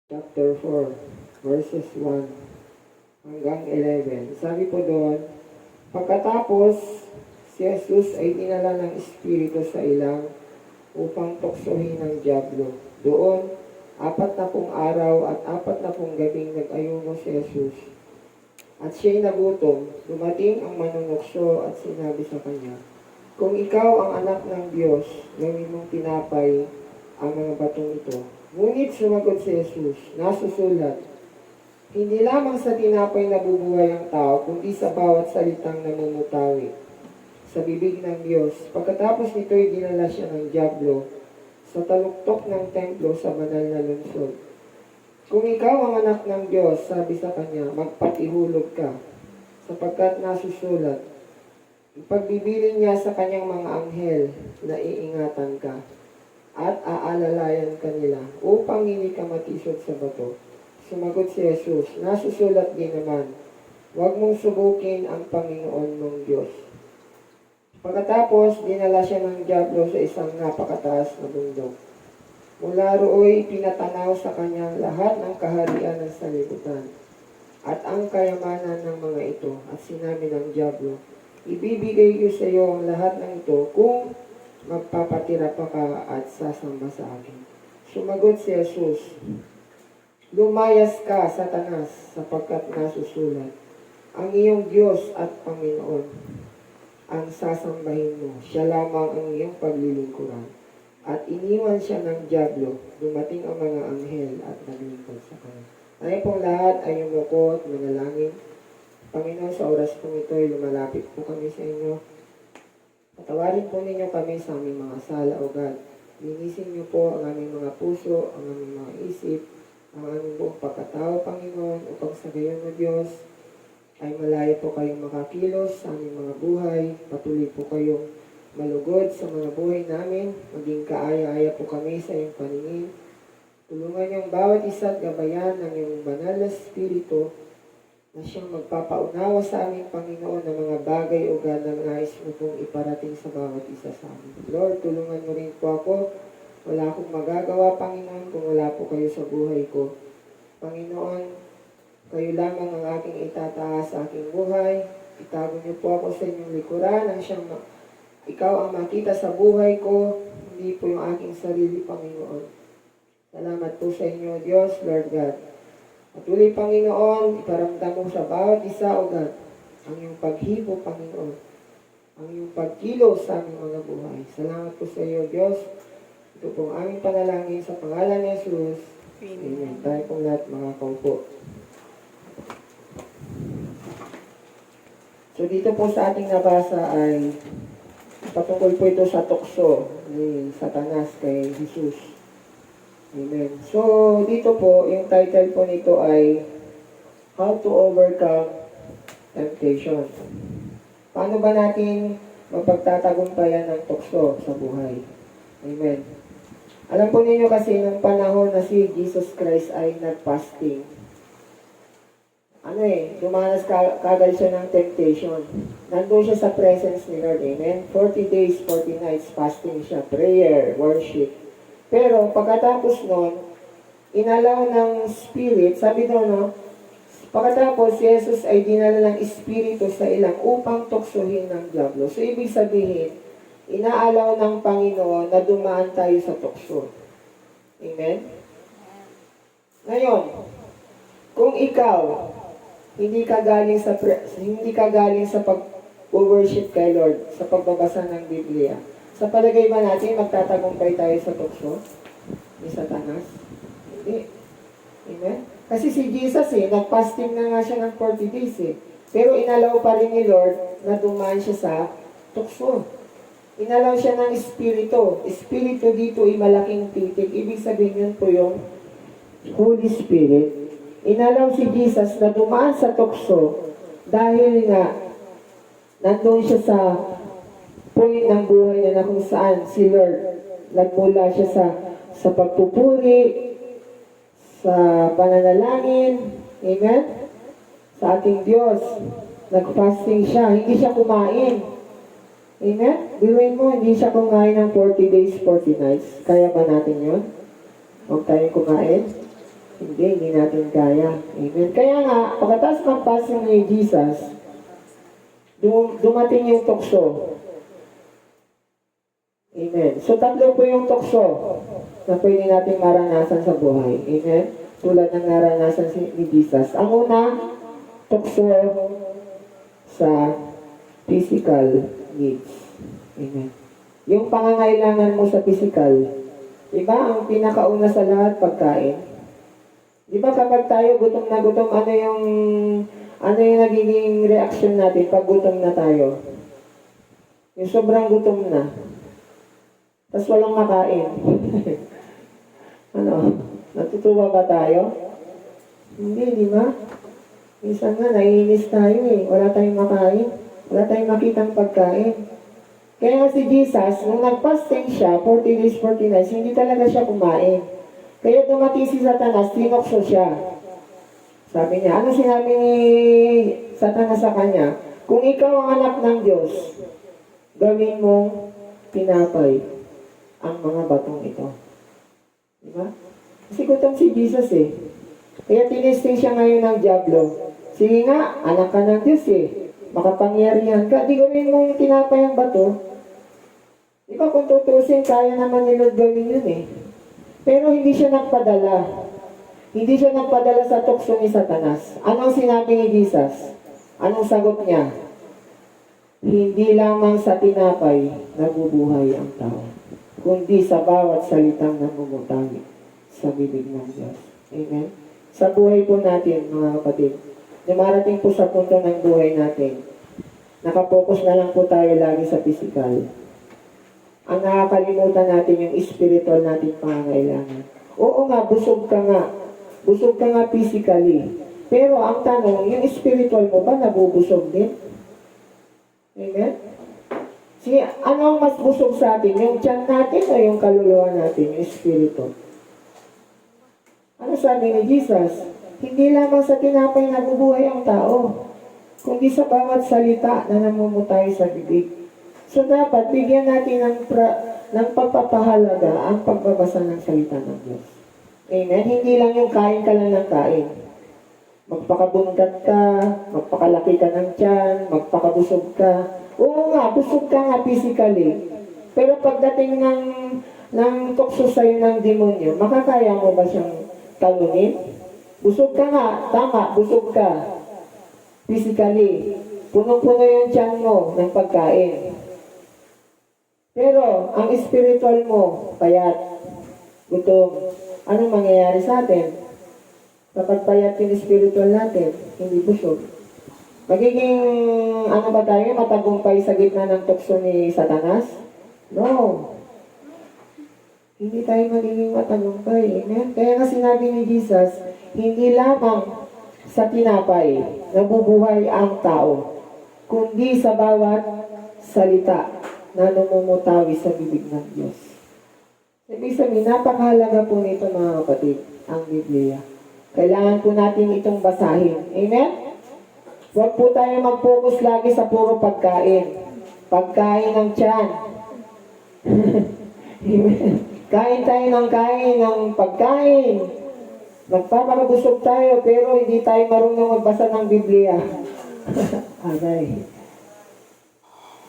chapter 4, verses 1 hanggang 11. Sabi po doon, pagkatapos si Jesus ay dinala ng Espiritu sa ilang upang tuksohin ng dyablo. Doon, 40 araw at 40 gabing nag-ayuno si Jesus. At siya'y nagutom, dumating ang manunukso at sinabi sa kanya, kung ikaw ang anak ng Diyos, gawin mong tinapay ang mga batong ito. Ngunit sumagot si Jesus, nasusulat, hindi lamang sa tinapay nabubuhay ang tao, kundi sa bawat salitang namumutawi sa bibig ng Diyos. Pagkatapos nito'y dinala siya ng dyablo sa taluktok ng templo sa banal na lungsod. Kung ikaw ang anak ng Diyos, sabi sa kanya, magpatihulog ka, sapagkat nasusulat, ipagbibilin niya sa kanyang mga anghel na iingatan ka at aalalayan kanila upang hindi ka matisod sa bato. Sumagot si Jesus, nasusulat din naman, huwag mong subukin ang Panginoon mong Diyos. Pagkatapos, dinala siya ng dyablo sa isang napakataas na bundok. Mula rooy, pinatanaw sa kanyang lahat ng kaharian ng sanlibutan at ang kayamanan ng mga ito. At sinabi ng dyablo, ibibigay ko sa iyo ang lahat ng ito kung magpapatira pa ka at sasamba sa akin. Sumagot si Jesus, lumayas ka, Satanas, sapagkat nasusulat, ang iyong Diyos at Panginoon ang sasambahin mo. Siya lamang ang iyong paglilingkuran. At iniwan siya ng dyablo, dumating ang mga anghel at naglingkod sa kanya. Tayo pong lahat ay yumuko at manalangin. Panginoon, sa oras pong ito ay lumalapit po kami sa inyo. Patawarin po ninyo kami sa aming mga sala o God. Linisin niyo po ang aming mga puso, ang aming mga isip, ang aming buong pagkatao, Panginoon, upang sa gayon na Diyos ay malaya po kayong makakilos sa aming mga buhay. Patuloy po kayong malugod sa mga buhay namin. Maging kaaya-aya po kami sa iyong paningin. Tulungan niyong bawat isa at gabayan ng iyong banal na Espiritu na siyang magpapaunawa sa aming Panginoon ng mga bagay o ganang nais mo pong iparating sa bawat isa sa amin. Lord, tulungan mo rin po ako. Wala akong magagawa, Panginoon, kung wala po kayo sa buhay ko. Panginoon, kayo lamang ang aking itataas sa aking buhay. Itago niyo po ako sa inyong likuran ang siyang ikaw ang makita sa buhay ko, hindi po yung aking sarili, Panginoon. Salamat po sa inyo, Diyos, Lord God. Patuloy, Panginoon, iparamdam mo sa bawat isa, O God, ang iyong paghipo, Panginoon, ang iyong pagkilos sa aming mga buhay. Salamat po sa iyo, Diyos. Ito pong aming panalangin sa pangalan ni Jesus. Amen. Tayo pong lahat makakaupo. So dito po sa ating nabasa ay patungkol po ito sa tukso ni Satanas kay Jesus. Amen. So, dito po, yung title po nito ay How to Overcome Temptation. Paano ba natin mapagtatagumpayan ng tukso sa buhay? Amen. Alam po ninyo kasi nung panahon na si Jesus Christ ay nag-fasting, dumanas kagad siya ng temptation. Nandun siya sa presence ni Lord. Amen. 40 days, 40 nights fasting siya. Prayer, worship. Pero pagkatapos nun, inalaw ng Spirit, sabi daw pagkatapos si Jesus ay dinala ng Espiritu sa ilang upang tuksohin ng dyablo. So ibig sabihin, inaalaw ng Panginoon na dumaan tayo sa tukso. Amen? Ngayon, kung ikaw, hindi ka galing sa pag-worship kay Lord, sa pagbabasa ng Biblia, sa palagay ba natin, magtatagumpay tayo sa tukso ni Satanas? Hindi. Amen? Kasi si Jesus nag-fasting na nga siya ng 40 days Pero inalaw pa rin ni Lord na dumaan siya sa tukso. Inalaw siya ng Espiritu. Espiritu dito ay malaking titik. Ibig sabihin yun po yung Holy Spirit. Inalaw si Jesus na dumaan sa tukso dahil nga nandun siya sa point ng buhay niya na kung saan si Lord nagmula siya sa pagpupuri, sa pananalangin, amen? Sa ating Diyos. Nag-fasting siya, hindi siya kumain. Amen? Biruin mo, hindi siya kumain ng 40 days, 40 nights. Kaya ba natin yun? Huwag tayong kumain. Hindi natin kaya. Amen. Kaya nga, pagkatapos mag-passing ni Jesus, dumating yung tukso. Amen. So, tatlo po yung tukso na pwede natin maranasan sa buhay. Amen. Tulad ng naranasan ni Jesus. Ang una, tukso sa physical needs. Amen. Yung pangangailangan mo sa physical, diba, ang pinakauna sa lahat, pagkain. Diba kapag tayo gutom na gutom, ano yung nagiging reaction natin pag gutom na tayo? Yung sobrang gutom na. Tapos walang makain. Ano? Natutuwa ba tayo? Hindi, di ba? Minsan nga, naiinis tayo eh. Wala tayong makain. Wala tayong makitang pagkain. Kaya nga si Jesus, nung nag-fasting siya, 40 days, 40 nights, hindi talaga siya kumain. Kaya dumating si Satanas, tinokso siya. Sabi niya, ano sinabi ni Satanas sa kanya? Kung ikaw ang anak ng Diyos, gawin mong tinapay ang mga batong ito. Diba? Kasi gutom si Jesus eh. Kaya tinisting siya ngayon ng diablo. Sige nga, anak ka ng Diyos eh. Makapangyarihan ka. Di gawin mong tinapay ang bato. Di ba kung tutusin, kaya naman ni Lord gawin yun eh. Pero hindi siya nagpadala. Hindi siya nagpadala sa tukso ni Satanas. Anong sinabi ni Jesus? Anong sagot niya? Hindi lamang sa tinapay nabubuhay ang tao, kundi sa bawat salitang namumutawi sa bibig ng Diyos. Amen? Sa buhay po natin, mga kapatid, dumarating po sa punto ng buhay natin, nakapokus na lang po tayo lagi sa physical. Ang nakakalimutan natin yung spiritual natin pangangailangan. Oo nga, busog ka nga. Busog ka nga physically. Pero ang tanong, yung spiritual mo ba nabubusog din? Amen? Sige, ano ang mas busog sa atin? Yung tiyan natin o yung kaluluwa natin, yung espiritu? Ano sabi ni Jesus? Hindi lamang sa tinapay nabubuhay ang tao, kundi sa bawat salita na namumutay sa bibig. So dapat bigyan natin ng pagpapahalaga ang pagbabasa ng salita ng Diyos. Amen? Hindi lang yung kain ka lang ng kain. Magpakabungat ka, magpakalaki ka ng tiyan, magpakabusog ka. Oo nga, busog ka nga physically. Pero pagdating ng tukso sa'yo ng demonyo, makakaya mo ba siyang talunin? Busog ka nga, tama, busog ka. Physically. Punong-puno yung tiyan mo ng pagkain. Pero, ang spiritual mo, payat, gutom, anong mangyayari sa atin? Kapag payat yung spiritual natin, hindi busog. Magiging, ano ba tayo, matagumpay sa gitna ng tukso ni Satanas? No. Hindi tayo magiging matagumpay. Amen? Kaya nga sinabi ni Jesus, hindi lamang sa tinapay nabubuhay ang tao, kundi sa bawat salita na namumutawi sa bibig ng Diyos. Ibig sabihin, napakahalaga po nito mga kapatid, ang Biblia. Kailangan po natin itong basahin. Amen? Huwag po tayo mag-focus lagi sa puro pagkain. Pagkain ng tiyan. Amen? Kain tayo ng kain ng pagkain. Nagpapakabusog tayo pero hindi tayo marunong magbasa ng Biblia. Aray.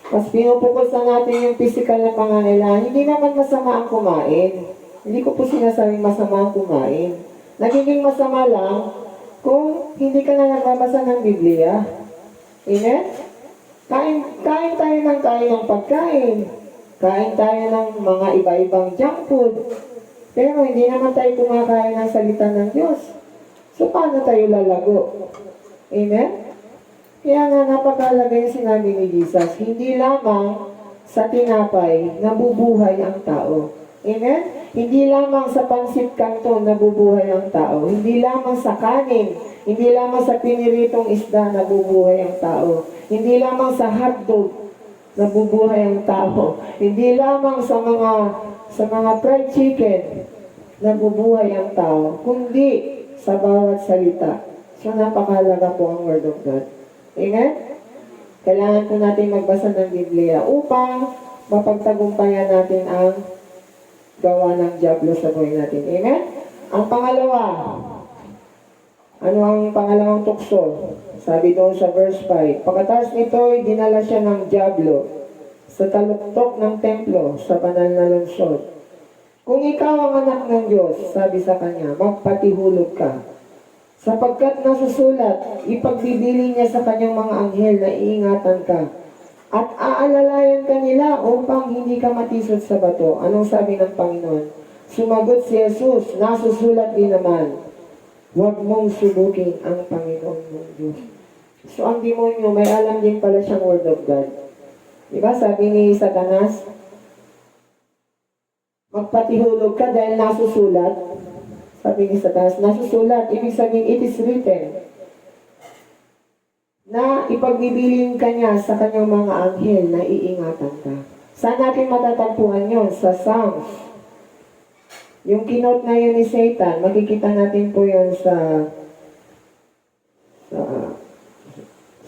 Mas pinupokus na natin yung physical na pangangailangan. Hindi naman masama ang kumain. Hindi ko po sinasabing masama ang kumain. Nagiging masama lang kung hindi ka na nagbabasa ng Biblia. Amen? Kain tayo ng kain ng pagkain. Kain tayo ng mga iba-ibang junk food. Pero hindi naman tayo kumakain ng salita ng Diyos. So, paano tayo lalago? Amen? Kaya nga napakahalaga yung sinabi ni Jesus, hindi lamang sa tinapay nabubuhay ang tao. Amen? Hindi lamang sa pansit kanto nabubuhay ang tao. Hindi lamang sa kanin. Hindi lamang sa piniritong isda nabubuhay ang tao. Hindi lamang sa hotdog nabubuhay ang tao. Hindi lamang sa mga fried chicken nabubuhay ang tao, kundi sa bawat salita. So napakahalaga po ang Word of God. Amen? Kailangan po natin magbasa ng Biblia upang mapagtagumpayan natin ang gawa ng diablo sa buhay natin. Amen? Ang pangalawa, Ano ang pangalawang tukso? Sabi doon sa verse 5, pagkatapos nito'y dinala siya ng dyablo sa taluktok ng templo sa banal na lungsod. Kung ikaw ang anak ng Diyos, sabi sa kanya, magpatihulog ka. Sapagkat nasusulat, ipagbibiling niya sa kanyang mga anghel na iingatan ka. At aalalayan ka nila upang hindi ka matisod sa bato. Anong sabi ng Panginoon? Sumagot si Jesus, nasusulat din naman, huwag mong subukin ang Panginoon mong Diyos. So ang demonyo, may alam din pala siyang word of God. Diba sabi ni Satanas, magpatihulog ka dahil nasusulat. Sabi ni Satanas, nasusulat. Ibig sabihin, it is written na ipagbibiling ka niya sa kanyang mga anghel na iingatan ka. Saan natin matatagpuan yon? Sa Psalms. Yung kinote na yun ni Satan, makikita natin po yun sa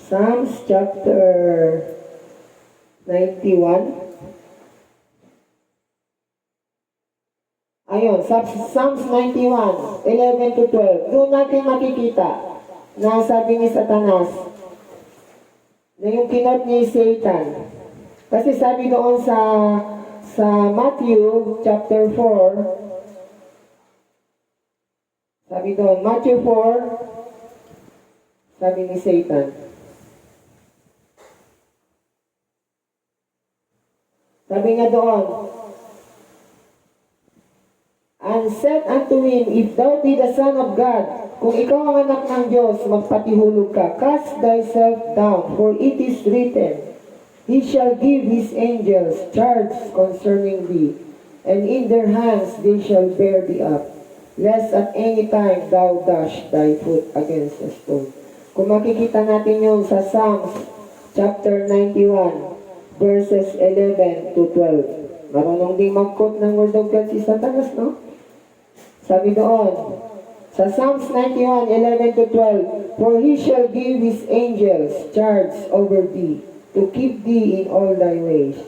Psalms chapter 91. Ayun, Psalms 91, 11 to 12. Doon natin makikita na sabi ni Satanas na yung kinote ni Satan. Kasi sabi doon sa Matthew chapter 4, sabi doon, Matthew 4, sabi ni Satan. Sabi nga doon, and said unto him, if thou be the Son of God, kung ikaw ang anak ng Diyos, magpatihulog ka, cast thyself down, for it is written, He shall give His angels charge concerning thee, and in their hands they shall bear thee up, lest at any time thou dash thy foot against a stone. Kung makikita natin yun sa Psalms chapter 91, verses 11 to 12. Marunong din mag-quote ng Word of God si Satanas, no? Sabi doon, sa Psalms 91, 11 to 12, for He shall give His angels charge over thee, to keep thee in all thy ways.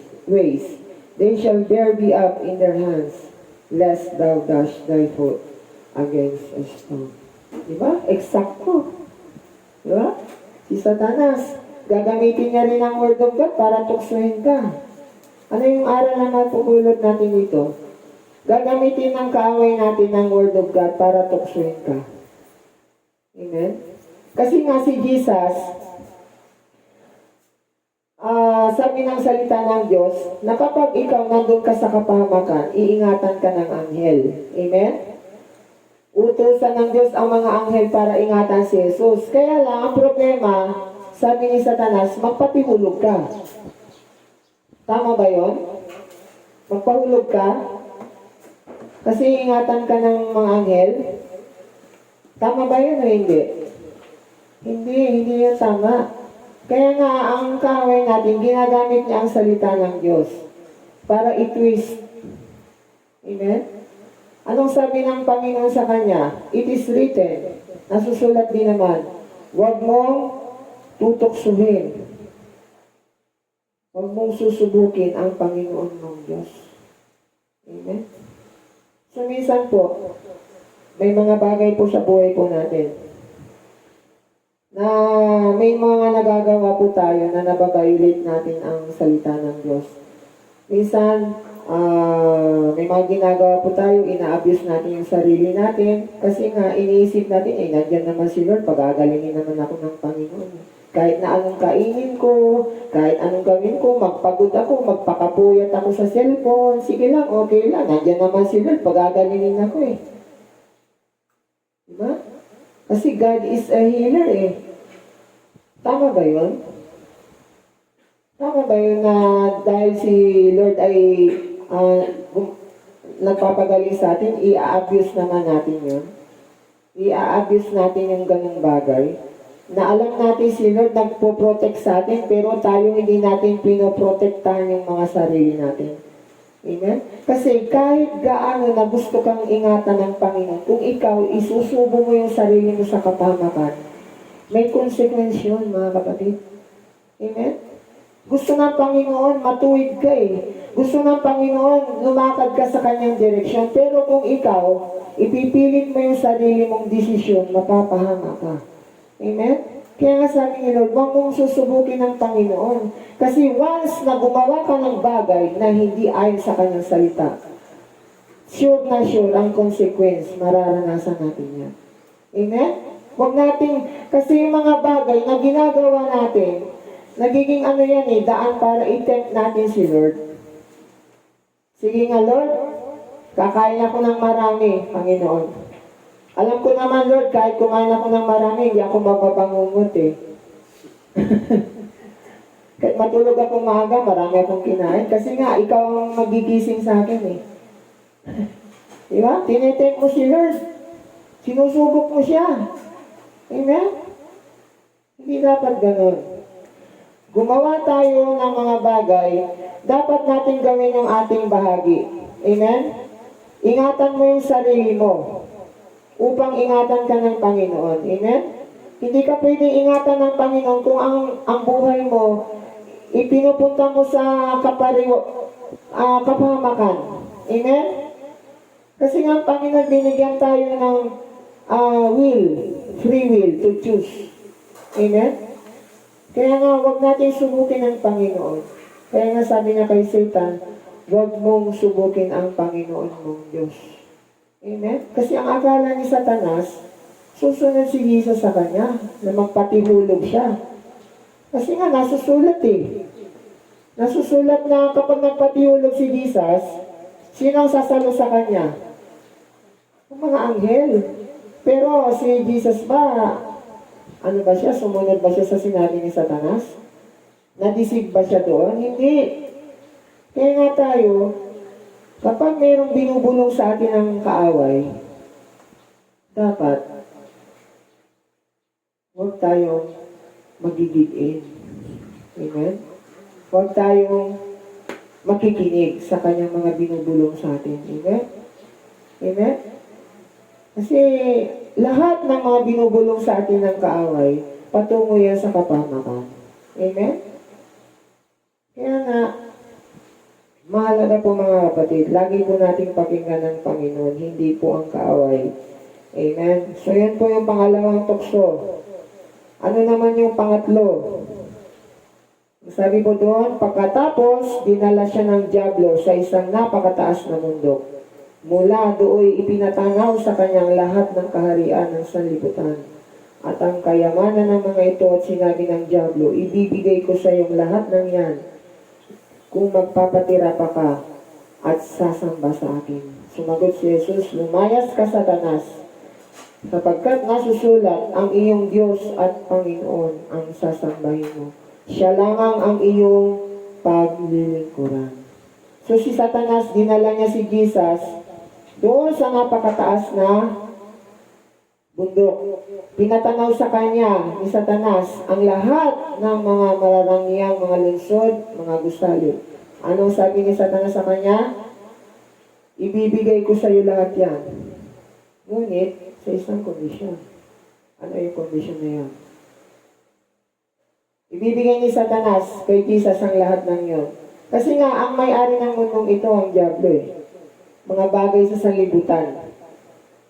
They shall bear thee up in their hands, lest thou dash thy foot against a stone. Diba? Eksakto. Diba? Si Satanas, gagamitin niya rin ang Word of God para tuksuhin ka. Ano yung aral na mapupulot natin dito? Gagamitin ng kaaway natin ang Word of God para tuksuhin ka. Amen? Kasi nga si Jesus, sabi ng salita ng Diyos, na kapag ikaw nandun ka sa kapahamakan, iingatan ka ng anghel. Amen? Utusan ng Diyos ang mga anghel para ingatan si Jesus. Kaya lang, ang problema, sabi ni Satanas, magpatihulog ka. Tama ba yon? Magpahulog ka? Kasi ingatan ka ng mga anghel? Tama ba yun o hindi? Hindi yun tama. Kaya nga, ang kaaway natin, ginagamit niya ang salita ng Diyos para i-twist. Amen? Anong sabi ng Panginoon sa kanya? It is written, nasusulat din naman, huwag mong tutuksuhin. Huwag mong susubukin ang Panginoon ng Diyos. Amen? So, minsan po, may mga bagay po sa buhay po natin na may mga nagagawa po tayo na nababiolate natin ang salita ng Diyos. Minsan, may mga ginagawa po tayo, ina-abuse natin yung sarili natin kasi nga iniisip natin, nandiyan naman si Lord, pagagalingin naman ako ng Panginoon. Kahit na anong kainin ko, kahit anong gawin ko, magpagod ako, magpakapuyat ako sa cellphone, sige lang, okay lang, nandiyan naman si Lord, pagagalingin ako eh. Diba? Kasi God is a healer eh. Tama ba yun? Tama ba yun na dahil si Lord ay nagpapagaling sa atin, i-abuse naman natin yun? I-abuse natin yung ganung bagay? Na alam natin si Lord nagpo-protect sa atin, pero tayo hindi natin pinoprotektahan yung mga sarili natin. Amen? Kasi kahit gaano na gusto kang ingatan ng Panginoon, kung ikaw isusubo mo yung sarili mo sa kapahamakan, may consequence yun, mga kapatid. Amen? Gusto ng Panginoon, matuwid ka eh. Gusto ng Panginoon, lumakad ka sa kanyang direksyon. Pero kung ikaw, ipipilit mo yung sarili mong desisyon, mapapahama ka. Amen? Kaya nga sabi ni Lord, huwag mong susubukin ng Panginoon. Kasi once na gumawa ka ng bagay na hindi ayon sa kanyang salita, sure na sure ang consequence, mararanasan natin yan. Amen? Huwag natin, kasi yung mga bagay na ginagawa natin, nagiging ano yan eh, daan para i-tempt natin si Lord. Sige nga Lord, kakain ako ng marami, Panginoon. Alam ko naman Lord, kahit kumain ako ng marami, hindi ako mapapangungot eh. Kahit matulog akong maaga, marami akong kinain. Kasi nga, ikaw ang magigising sa akin eh. Diba? Tinetempt mo si Lord. Sinusubok mo siya. Amen? Hindi dapat ganun. Gumawa tayo ng mga bagay, dapat natin gawin yung ating bahagi. Amen? Ingatan mo yung sarili mo upang ingatan ka ng Panginoon. Amen? Hindi ka pwedeng ingatan ng Panginoon kung ang buhay mo ipinupunta mo sa kapahamakan. Amen? Kasi nga ang Panginoon binigyan tayo ng free will to choose. Amen? Kaya nga, huwag natin subukin ang Panginoon. Kaya nga sabi niya kay Satan, huwag mong subukin ang Panginoon mong Diyos. Amen? Kasi ang akala ni Satanas, susunod si Jesus sa kanya, na magpatihulog siya. Kasi nga, nasusulat eh. Nasusulat na kapag nagpatihulog si Jesus, sino ang sasalo sa kanya? Ang mga anghel. Pero si Jesus ba, ano ba siya? Sumunod ba siya sa sinabi ni Satanas? Nadisig ba siya doon? Hindi. Kaya nga tayo, kapag mayroong binubulong sa atin ng kaaway, dapat huwag tayong magigigin. Amen? Huwag tayong makikinig sa kanyang mga binubulong sa atin. Amen? Amen? Kasi lahat ng mga binubulong sa atin ng kaaway, patungo yan sa kapahamakan. Amen? Kaya nga, mahalaga po mga kapatid, lagi po nating pakinggan ng Panginoon, hindi po ang kaaway. Amen? So yan po yung pangalawang tukso. Ano naman yung pangatlo? Sabi po doon, pagkatapos, dinala siya ng dyablo sa isang napakataas na mundo. Mula dooy ipinatanaw sa kanyang lahat ng kaharian ng sanlibutan. At ang kayamanan ng mga ito at sinabi ng dyablo, ibibigay ko sa iyong lahat ng yan kung magpapatira pa ka at sasamba sa akin. Sumagot si Jesus, lumayas ka Satanas, sapagkat nasusulat ang iyong Diyos at Panginoon ang sasambahin mo. Siya lamang ang iyong paglilingkuran. So si Satanas, dinala niya si Jesus doon sa napakataas na bundok. Pinatanaw sa kanya ni Satanas ang lahat ng mga mararangyang mga lungsod, mga gusali. Anong sabi ni Satanas sa kanya? Ibibigay ko sa iyo lahat yan. Ngunit, sa isang kondisyon. Ano yung kondisyon na yan? Ibibigay ni Satanas kay Jesus ang lahat ng yon. Kasi nga, ang may-ari ng mundong ito ang dyablo eh. Mga bagay sa sanlibutan.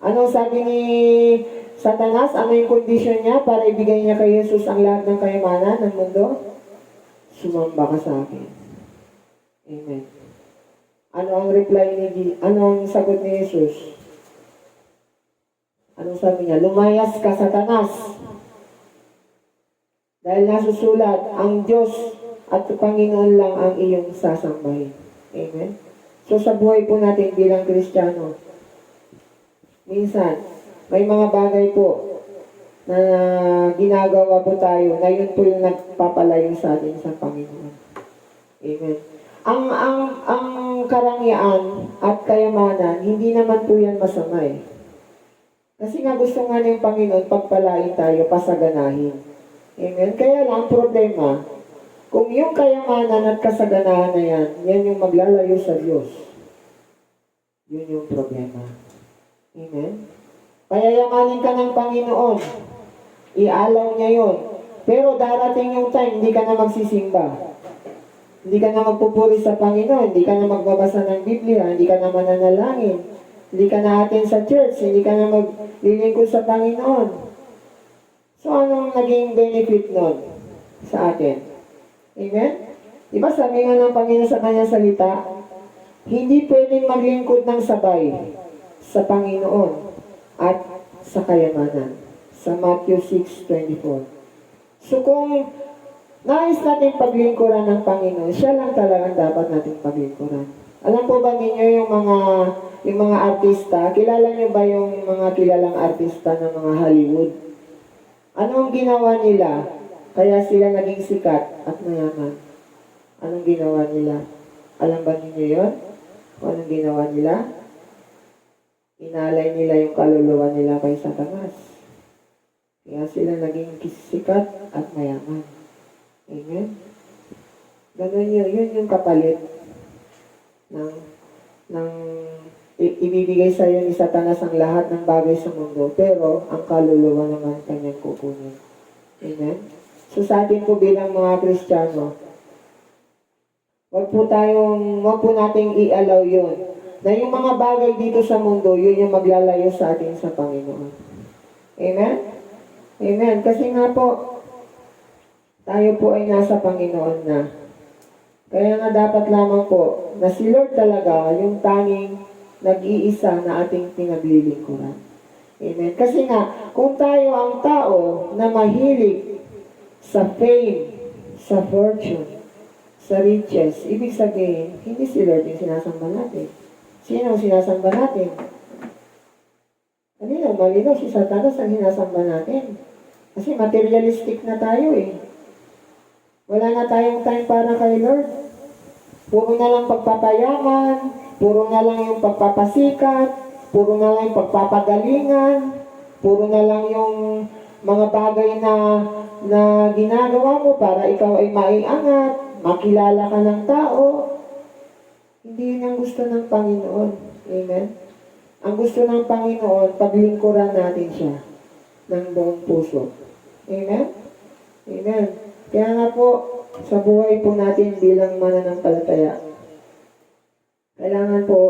Anong sabi ni Satanas? Ano yung kondisyon niya para ibigay niya kay Jesus ang lahat ng kayamanan ng mundo? Sumamba ka sa akin. Amen. Ano ang reply ni ano ang sagot ni Jesus? Anong sabi niya? Lumayas ka, Satanas. Dahil nasusulat, ang Diyos at Panginoon lang ang iyong sasambahin. Amen? So sa buhay po natin bilang Kristiyano, minsan, may mga bagay po na ginagawa po tayo na yun po yung nagpapalayo sa atin sa Panginoon. Amen. Ang karangyaan at kayamanan, hindi naman po yan masama eh. Kasi nga gusto nga ng Panginoon pagpalain tayo, pasaganahin. Amen. Kaya lang, problema, kung yung kayamanan at kasaganahan na yan, yan yung maglalayo sa Diyos. Yun yung problema. Amen? Payayamanin ka ng Panginoon. Ialaw niya yun. Pero darating yung time, hindi ka na magsisimba. Hindi ka na magpupuri sa Panginoon, hindi ka na magbabasa ng Biblia, hindi ka na mananalangin, hindi ka na atin sa church, hindi ka na maglilingkod sa Panginoon. So, anong naging benefit nun sa atin? Amen? Diba sabi nga ng Panginoon sa kanyang salita, hindi pwedeng maglingkod ng sabay sa Panginoon at sa kayamanan. Sa Matthew 6:24. So kung nais natin paglingkuran ng Panginoon, siya lang talagang dapat natin paglingkuran. Alam po ba ninyo yung mga artista, kilala niyo ba yung mga kilalang artista ng mga Hollywood? Ano ang ginawa nila? Kaya sila naging sikat at mayaman. Anong ginawa nila? Alam ba ninyo yun? Kung anong ginawa nila? Inalay nila yung kaluluwa nila kay Satanas. Kaya sila naging sikat at mayaman. Amen? Ganun yun yung kapalit ng ibibigay sa iyo ni Satanas ang lahat ng bagay sa mundo, pero ang kaluluwa naman kanyang kukunin. Amen? So sa atin po bilang mga Kristiyano, wag po nating i-allow yun. Na yung mga bagay dito sa mundo, yun yung maglalayo sa atin sa Panginoon. Amen? Amen. Kasi nga po, tayo po ay nasa Panginoon na. Kaya nga dapat lamang po na si Lord talaga yung tanging nag-iisa na ating pinaglilingkuran. Amen. Kasi nga, kung tayo ang tao na mahilig sa fame, sa fortune, sa riches, ibig sabihin, hindi si Lord yung sinasamba natin. Sino ang sinasamba natin? Malinaw, si Satanas ang sinasamba natin. Kasi materialistic na tayo eh. Wala na tayong time para kay Lord. Puro na lang pagpapayaman, puro na lang yung pagpapasikat, puro na lang yung pagpapagalingan, puro na lang yung mga bagay na ginagawa mo para ikaw ay maiangat, makilala ka ng tao. Hindi yun ang gusto ng Panginoon. Amen? Ang gusto ng Panginoon, paglingkuran natin siya ng buong puso. Amen? Amen. Kaya nga po, sa buhay po natin bilang mananampalataya, kailangan po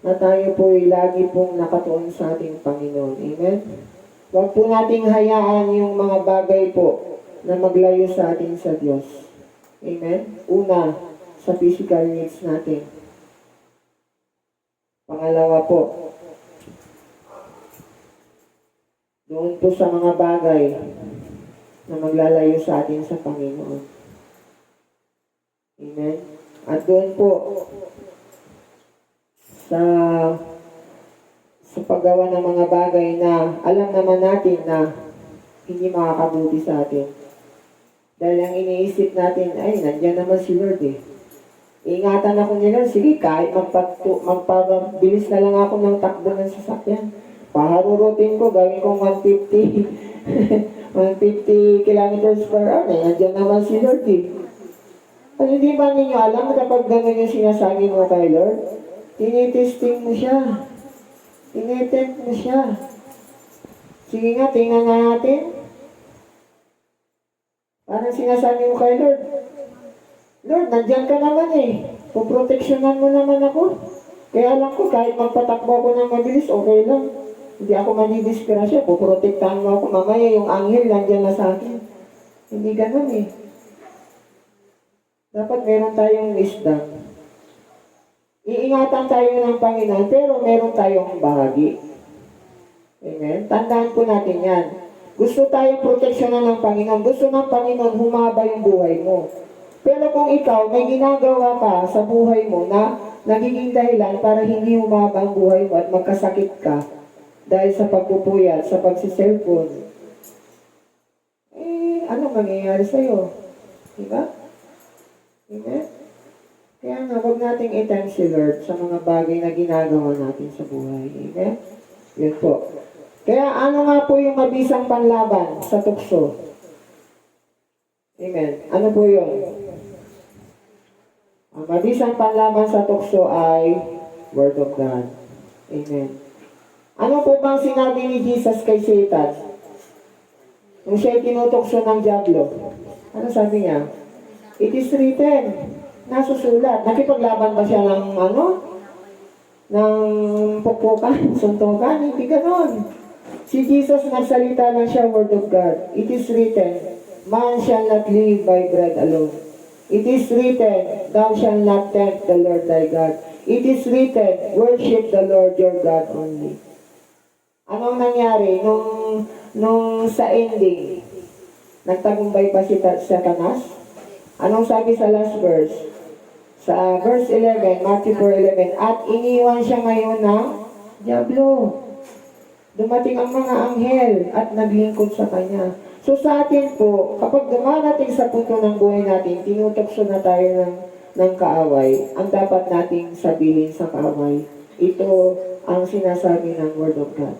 na tayo po ay lagi pong nakatuon sa ating Panginoon. Amen? Huwag po nating hayaan yung mga bagay po na maglayo sa atin sa Diyos. Amen? Una, sa physical needs natin. Pangalawa po, doon po sa mga bagay na maglalayo sa atin sa Panginoon. Amen? At doon po, sa paggawa ng mga bagay na alam naman natin na hindi makakabuti sa atin. Dahil ang iniisip natin, ay, nandiyan naman si Lord eh. Ingatan ako nila, sige, kahit magpabilis na lang ako ng takbo ng sasakyan. Paharurutin ko, gawin kong 150, 150 kilometers per hour. Nandiyan naman si Lord eh. Ano, hindi ba ninyo alam kapag gano'n yung sinasabi mo kay Lord? Tinitesting mo siya. Tinetempt mo siya. Sige nga, tingnan nga natin. Parang sinasabi mo kay Lord, Lord, nandiyan ka naman eh. Puproteksyonan mo naman ako. Kaya alam ko, kahit magpatakbo ako ng mabilis, okay lang. Hindi ako manidisgrasya. Puprotektahan mo ako. Mamaya yung anghel nandiyan na sa akin. Hindi ganun eh. Dapat meron tayong wisdom. Iingatan tayo ng Panginoon, pero meron tayong bahagi. Amen? Tandaan po natin yan. Gusto tayong proteksyonan ng Panginoon. Gusto ng Panginoon humaba yung buhay mo. Pero kung ikaw may ginagawa ka sa buhay mo na nagiging dahilan para hindi humaba ang buhay mo at magkasakit ka dahil sa pagpupuyat, sa pagsiselfon, ano mangyayari sa'yo? Diba? Amen? Kaya nga, huwag nating i-thank si Lord sa mga bagay na ginagawa natin sa buhay. Amen? Yun po. Kaya ano nga po yung mabisang panlaban sa tukso? Amen? Ano po yun? Ang mabisang panlaban sa tukso ay Word of God. Amen. Ano po bang sinabi ni Jesus kay Satan? Nung siya'y tinutokso ng dyablo. Ano sabi niya? It is written. Nasusulat. Nakipaglaban ba siya ng ng pukpukan, suntukan? Hindi ganon. Si Jesus nagsalita lang siya, word of God. It is written, man shall not live by bread alone. It is written, thou shalt not tempt the Lord thy God. It is written, worship the Lord your God only. Anong nangyari nung sa ending? Nagtagumpay pa si Satanas? Anong sabi sa last verse? Sa verse 11, Matthew 4:11, at iniwan siya ngayon ng diablo. Dumating ang mga anghel at naglingkod sa kanya. So sa atin po, kapag dumarating sa punto ng buhay natin, tinutokso na tayo ng kaaway, ang dapat nating sabihin sa kaaway, ito ang sinasabi ng Word of God.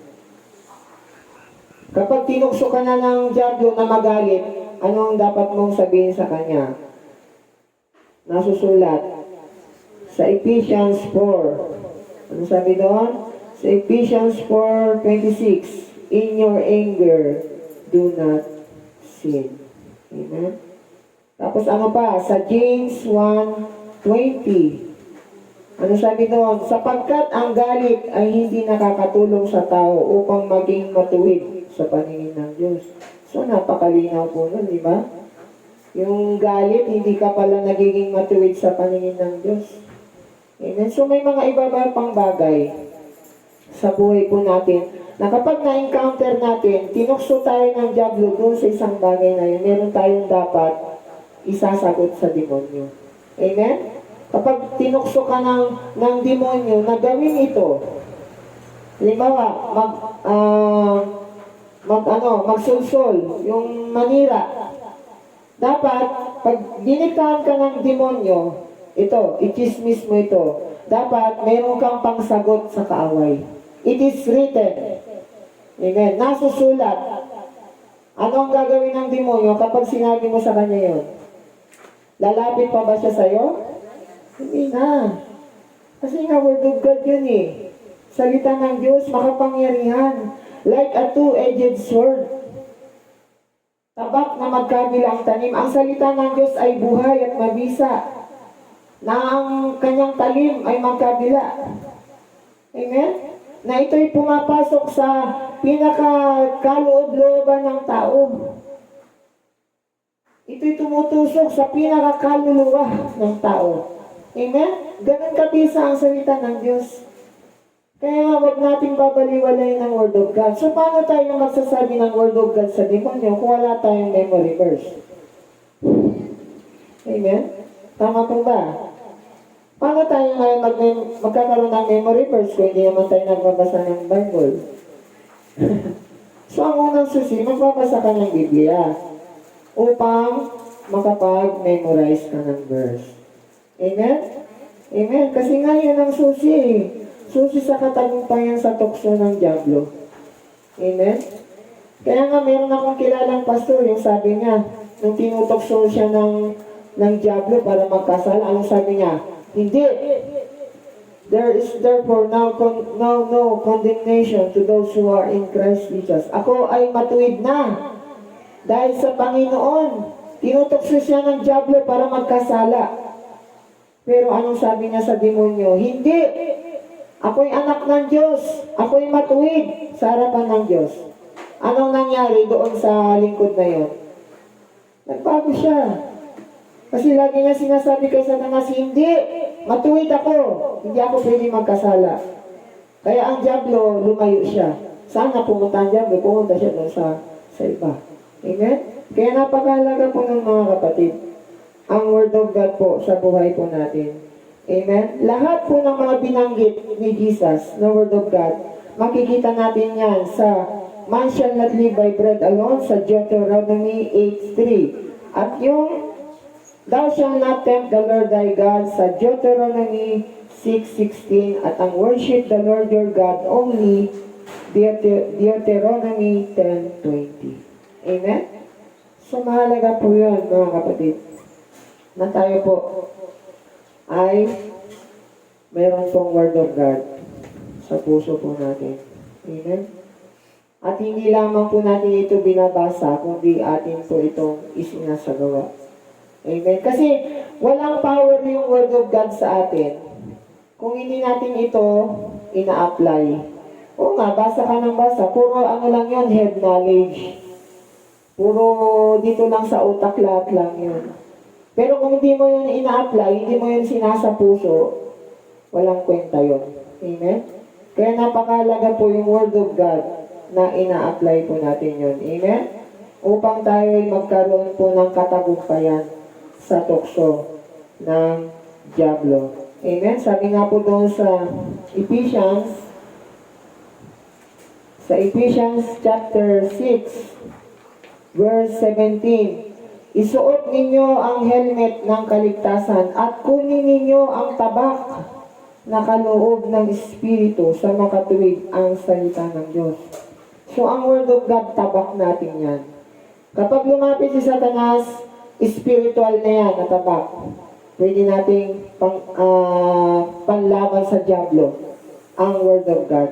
Kapag tinukso ka na ng diablo na magalit, ano ang dapat mong sabihin sa kanya? Nasusulat sa Ephesians 4. Ano sabi doon? Sa Ephesians 4:26, in your anger, do not sin. Amen? Tapos ano pa? Sa James 1:20. Ano sabi doon? Sapagkat ang galit ay hindi nakakatulong sa tao upang maging matuwid sa paningin ng Diyos. So napakalinaw po nun, di ba? Yung galit, hindi ka pala nagiging matuwid sa paningin ng Diyos. Amen? So may mga iba pang bagay sa buhay po natin na kapag na-encounter natin, tinukso tayo ng diablo doon sa isang bagay na yun, meron tayong dapat isasagot sa demonyo. Amen? Kapag tinukso ka ng demonyo na gawin ito, halimbawa, magsulsol, yung manira, dapat, pag diniktahan ka ng demonyo, ito, i-chismis mo ito, dapat meron kang pangsagot sa kaaway. It is written. Amen. Nasusulat. Ano ang gagawin ng demonyo kapag sinabi mo sa kanya yon? Lalapit pa ba siya sa'yo? Hindi na. Kasi nga, word of God yun eh. Salita ng Diyos, makapangyarihan. Like a two-edged sword. Tabak na magkabila ang tanim. Ang salita ng Diyos ay buhay at mabisa, na ang kanyang talim ay magkabila. Amen? Na ito'y pumapasok sa pinakakaloob-looban ng tao. Ito'y tumutusok sa pinakakaluluwa ng tao. Amen? Ganun kabisa ang salita ng Diyos. Kaya nga, huwag nating babaliwalayin ng Word of God. So, paano tayo magsasabi ng Word of God sa demonyo kung wala tayong memory verse? Amen? Tama po ba? Paano tayo ngayon magkakaroon ng memory verse kung hindi naman tayo nagbabasa ng Bible? So, ang unang susi, magbabasa ka ng Biblia upang makapag-memorize ka ng verse. Amen? Amen? Kasi nga yun ang susi. Susi sa katagumpayan sa tukso ng diablo. Amen? Kaya nga, meron akong kilalang pastor, yung sabi niya, nung tinutokso siya ng diablo para magkasal, anong sabi niya? Hindi. There is therefore now no condemnation to those who are in Christ Jesus. Ako ay matuwid na. Dahil sa Panginoon, tinutokso siya ng diablo para magkasala. Pero anong sabi niya sa demonyo? Hindi. Ako'y anak ng Diyos. Ako'y matuwid sa harapan ng Diyos. Anong nangyari doon sa lingkod na yon? Nagbago siya. Kasi lagi niya sinasabi kay Satanas, hindi, matuwid ako. Hindi ako pwede magkasala. Kaya ang diablo, lumayo siya. Sana pumunta ang diablo, pumunta siya doon sa iba. Amen? Kaya napakahalaga po ng mga kapatid, ang Word of God po sa buhay po natin. Amen? Lahat po ng mga binanggit ni Jesus na Word of God, makikita natin yan sa man shall not live by bread alone, sa Deuteronomy 8:3. At yung thou shalt not tempt the Lord thy God sa Deuteronomy 6:16, at ang worship the Lord your God only, Deuteronomy 10:20. Amen? So mahalaga po yun, mga kapatid, na tayo po ay mayroon pong Word of God sa puso po natin. Amen? At hindi lamang po natin ito binabasa, kundi atin po itong isinasagawa. Amen. Kasi walang power yung Word of God sa atin kung hindi natin ito ina-apply. Oo nga, basa ka ng basa. Puro ano lang yun, head knowledge. Puro dito lang sa utak lahat lang yun. Pero kung hindi mo yun ina-apply, hindi mo yun sinasa puso, walang kwenta yun. Amen? Kaya napakalaga po yung Word of God na ina-apply po natin yun. Amen? Upang tayo ay magkaroon po ng katagumpayan sa tukso ng Diablo. Amen? Sabi nga po doon sa Ephesians chapter 6, verse 17, isuot ninyo ang helmet ng kaligtasan at kunin ninyo ang tabak na kaloob ng Espiritu sa makatuwid ang salita ng Diyos. So, ang Word of God, tabak natin yan. Kapag lumapit si Satanas, spiritual na yan, na tabak. Pwede nating panlaban sa Diablo, ang Word of God.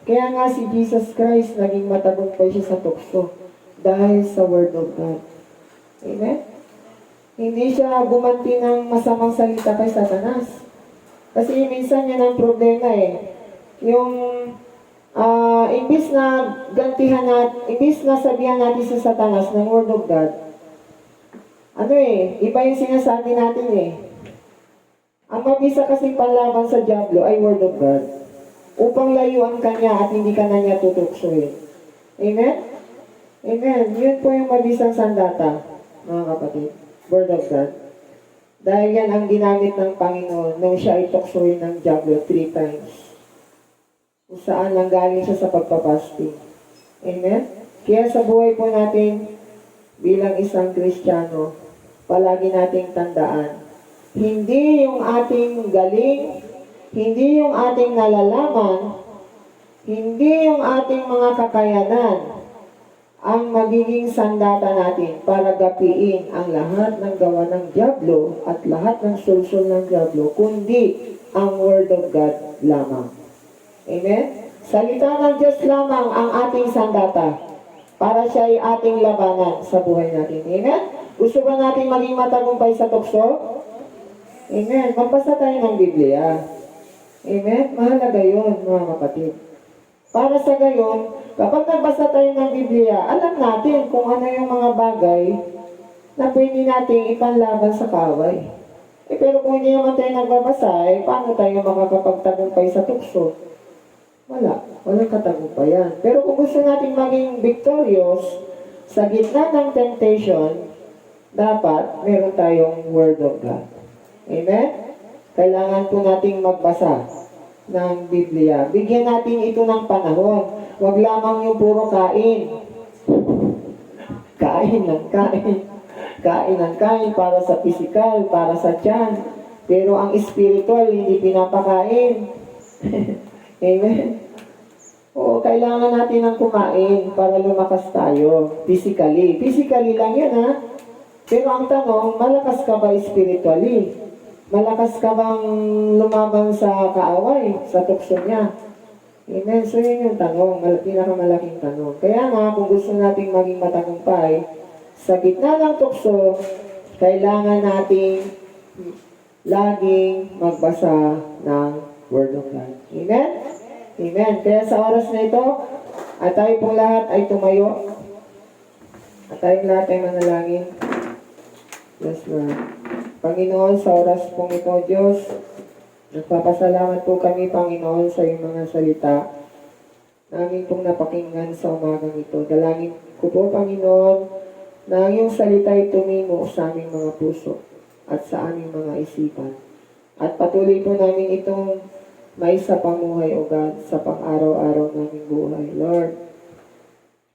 Kaya nga si Jesus Christ, naging matagumpay siya sa tukso dahil sa Word of God. Amen? Hindi siya gumanti ng masamang salita kay Satanas. Kasi minsan yan ang problema eh. Yung imbis na imbis na sabihan natin sa Satanas ng Word of God, iba yung sinasabi natin eh. Ang mabisa kasing panlaban sa Diablo ay Word of God. Upang layuan ka niya at hindi ka na niya tutuksoin. Amen? Amen. Yun po yung mabisang sandata, mga kapatid. Word of God. Dahil yan ang ginamit ng Panginoon nung siya ay tuksoin ng Diablo 3 times. Kung saan lang galing siya sa pagpapasting. Amen? Kaya sa buhay po natin, bilang isang Kristiyano, palagi nating tandaan, hindi yung ating galing, hindi yung ating nalalaman, hindi yung ating mga kakayanan, ang magiging sandata natin para gapiin ang lahat ng gawa ng Diablo at lahat ng sulsul ng Diablo, kundi ang Word of God lamang. Amen? Salita ng Diyos lamang ang ating sandata para siya ay ating labanan sa buhay natin. Amen? Gusto ba natin maging matagumpay sa tukso? Amen. Magbasa tayo ng Biblia. Amen? Mahalaga yun, mga kapatid. Para sa gayon, kapag nagbasa tayo ng Biblia, alam natin kung ano yung mga bagay na pwede nating ipanlaban sa kaaway. Pero kung hindi naman tayo nagbabasa, paano tayo makakapagtagumpay sa tukso? Walang katagumpayan. Pero kung gusto natin maging victorious sa gitna ng temptation, dapat meron tayong Word of God. Amen? Kailangan po nating magbasa ng Biblia. Bigyan natin ito ng panahon. Huwag lamang yung puro kain. Kain ng kain. Kain ng kain para sa physical, para sa tiyan. Pero ang spiritual, hindi pinapakain. Amen? Oo, kailangan natin ng kumain para lumakas tayo. Physically. Physically lang yun, ha? Pero ang tanong, malakas ka ba spiritually? Malakas ka bang lumaban sa kaaway, sa tukso niya? Amen. So yun yung tanong, pinakamalaking tanong. Kaya nga, kung gusto nating maging matagumpay, sa gitna ng tukso, kailangan nating laging magbasa ng Word of God. Amen? Amen. Kaya sa oras na ito, at tayo pong lahat ay tumayo. At tayong lahat ay manalangin. Yes, Lord. Panginoon, sa oras pong ito, Diyos, nagpapasalamat po kami, Panginoon, sa iyong mga salita namin pong napakinggan sa umagang ito. Dalangin ko po, Panginoon, na ang iyong salita ay tumimo sa aming mga puso at sa aming mga isipan. At patuloy po namin itong may sa pamuhay, O God, sa pang-araw-araw naming buhay. Lord,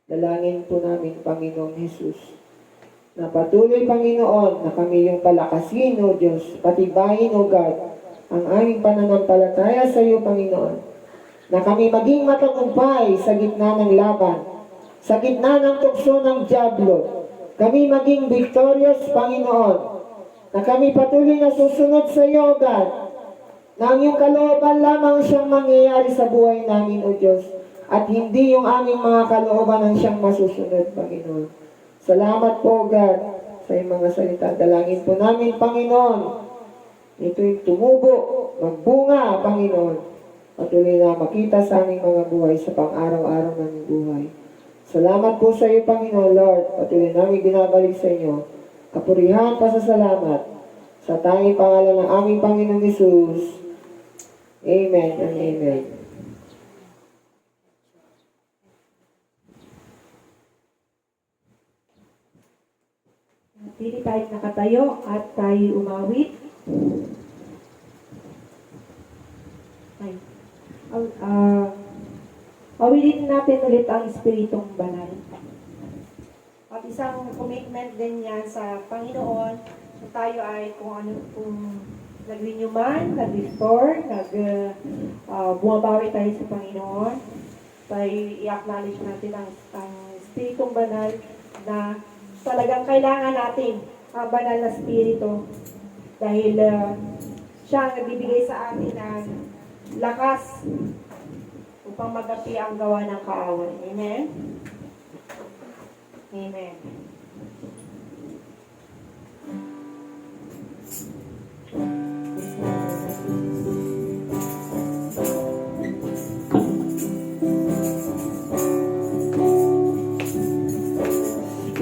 dalangin po namin, Panginoong Jesus, na patuloy, Panginoon, na kami yung palakasin, O Diyos, patibayin, O God, ang aming pananampalataya sa iyo, Panginoon, na kami maging matagumpay sa gitna ng laban, sa gitna ng tukso ng Diablo, kami maging victorious, Panginoon, na kami patuloy na susunod sa iyo, O God, na ang iyong kalooban lamang siyang mangyayari sa buhay namin, O Diyos, at hindi yung aming mga kalooban ang siyang masusunod, Panginoon. Salamat po, God, sa iyong mga salita. Dalangin po namin, Panginoon, ito'y tumubo, magbunga, Panginoon. Patuloy na makita sa aming mga buhay sa pang-araw-araw ng buhay. Salamat po sa iyo, Panginoon, Lord. Patuloy namin binabalik sa inyo. Kapurihan, pasasalamat sa tanging pangalan ng aming Panginoong Hesus. Amen and amen. Pili tayo nakatayo at tayo umawit. Ay. Awitin natin ulit ang Espiritong Banal. At isang commitment din yan sa Panginoon na tayo ay kung ano, kung nag-renew man, nag-restore, bumabawi tayo sa Panginoon, tayo i-acknowledge natin ang Espiritong Banal na talagang kailangan natin ang banal na Espiritu dahil siya ang nagbibigay sa atin ng lakas upang magapi ang gawa ng kaaway. Amen? Amen.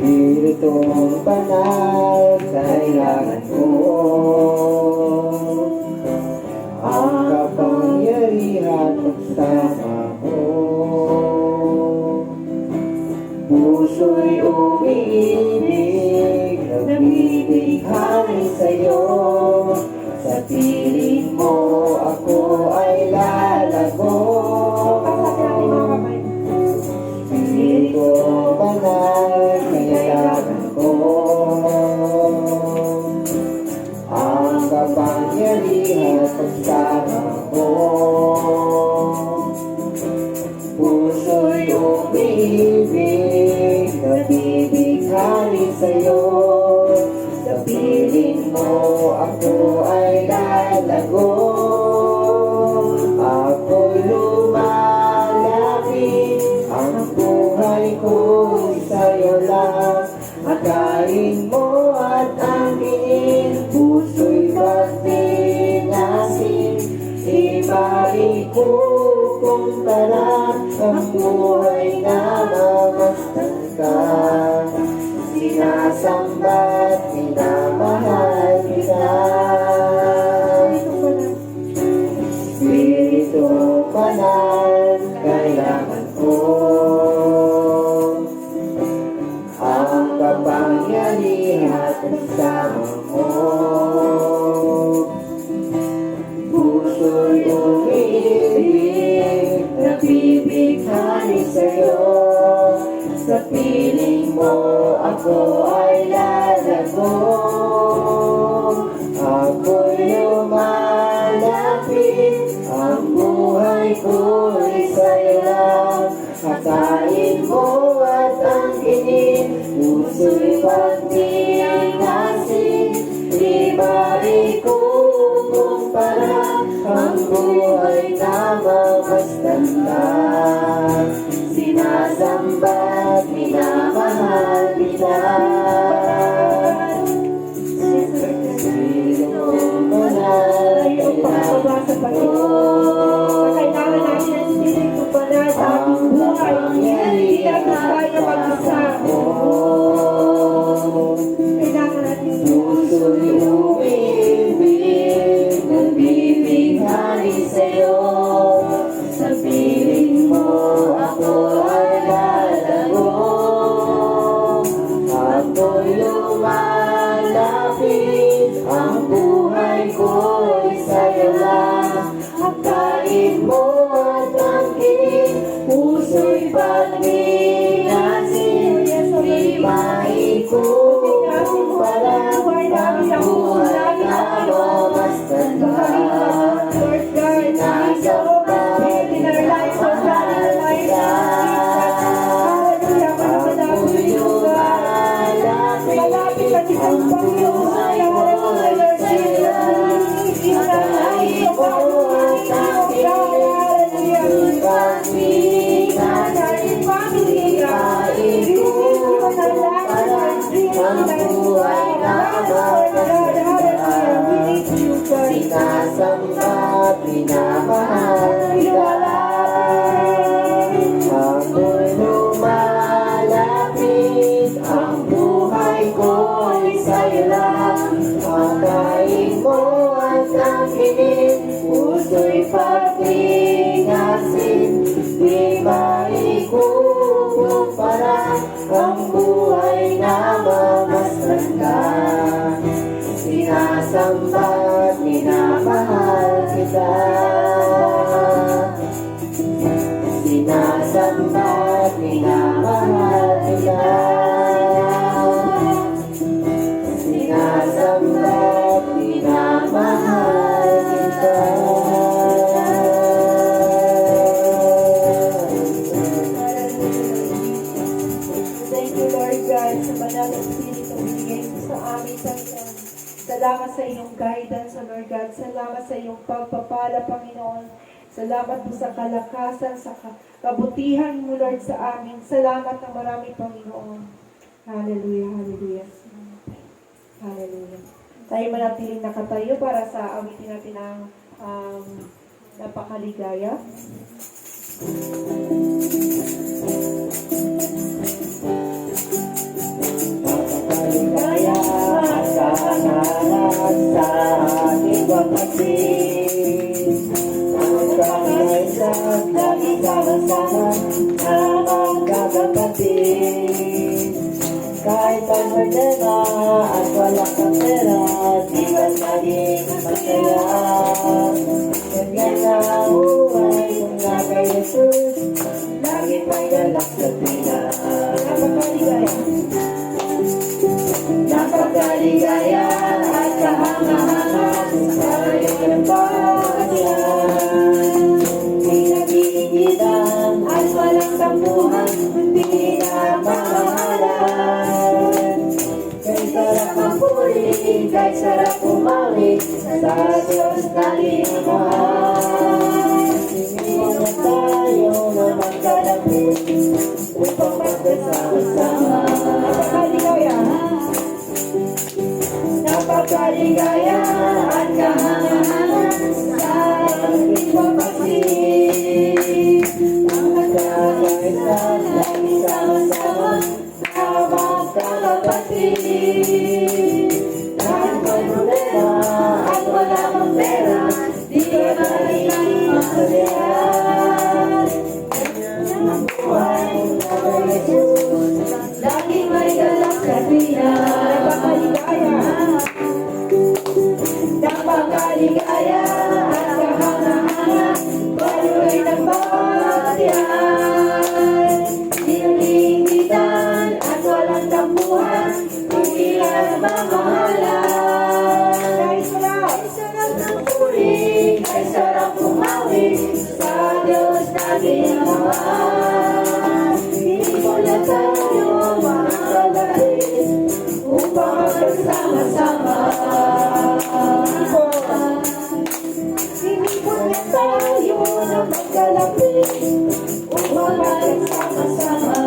Espiritong banal, kailangan ko ang kapangyarihan pagsama mo. Puso'y umiibig, nagbibighani sa'yo. Sa piling mo ako ay lalago. Espiritong banal, kailangan ko ang kapangyarihan pagsama mo. Puso'y umiibig, nabibighani sa'yo. Sa piling mo ako ay lalago. Ako'y lumalapit, ang buhay ko'y sa'yo lang. Akayin mo at angkin, puso'y pagtinasin. Ibalik ko kung tara, ang buhay na mamasdan ka. Sinasamba't minamahal kita. Espiritong banal, kailangan ko ang kapangyarihan kasama mo. Puso'y umiibig, nabibighani sa'yo. Sa piling mo ako ay lalago. Ako'y lumalapit, ang buhay ko'y sa'yo lang. Akayin mo at angkinin, puso'y pagtinasin. Ibalik ko kung para ang buhay na mamasdan ka. Sinasamba't minamahal kita. Espiritong banal, Pagpapabasa pa rin. Kailangan natin ang Espiritu Banal sa ating buhay. Hindi natin tayo mag-isa. Kailangan natin puso'y umiibig, nagbibighani sa'yo. Sa piling mo ako ay lalago. para ang buhay na mamasdan ka. Sinasamba at minamahal kita. Sinasamba at minamahal kita. Sinasamba at minamahal kita. Thank you, Lord God, sa banal na Espiritu bigay mo sa amin, Panginoon. Salamat sa iyong guidance, Lord God. Salamat sa iyong pagpapala, Panginoon. Salamat po sa kalakasan, sa kabutihan mo, Lord, sa amin. Salamat ng marami, Panginoon. Hallelujah, hallelujah. Hallelujah. Tayo manatiling nakatayo para sa awitin natin ang napakaligaya. Napakaligaya at kahangalan sa ating pagpapit. Ang kakaisa at lagi sama-sama na magkakapatid. Kahit ang problema at walang kapera, di ba maging masaya? Ganyan na ang buhay kung na kay Jesus, lagi may galak sa Pinas. Napakaligaya. Napakaligaya at kahangahan sa iyong pagkakasiyan. Pinag-iinitan at walang tampuhan, hindi na mamahalan. Kay sarap ang puri, kay sarap umawit, sa Diyos natin ang mahal. Hindi na tayo na magkalapit, upang magkasama-sama. Napakaligaya. Napakaligaya at kahangahan sa ating pagpapit. Ang magkakaisa, lagi sama-sama na magkakapatid. Kahit may problema at wala kang pera, di ka magiging masaya. Ganyan ang buhay na kay Jesus, laging may galak sa Pinas. Napakaligaya at kahangahan, patuloy ng bagyan. Dinaligitan at walang tampuhan, hindi na mamahalan. Kay sarap ng puri, kay sarap umawi, sa Diyos natin ang mahal. Hindi mo na tayo makakalalis, upang magkasama-sama. Sinipon niya tayo na magkalapit, upang magkasama-sama.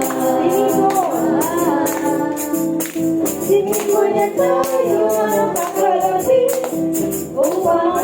Sinipon niya tayo na magkalapit, upang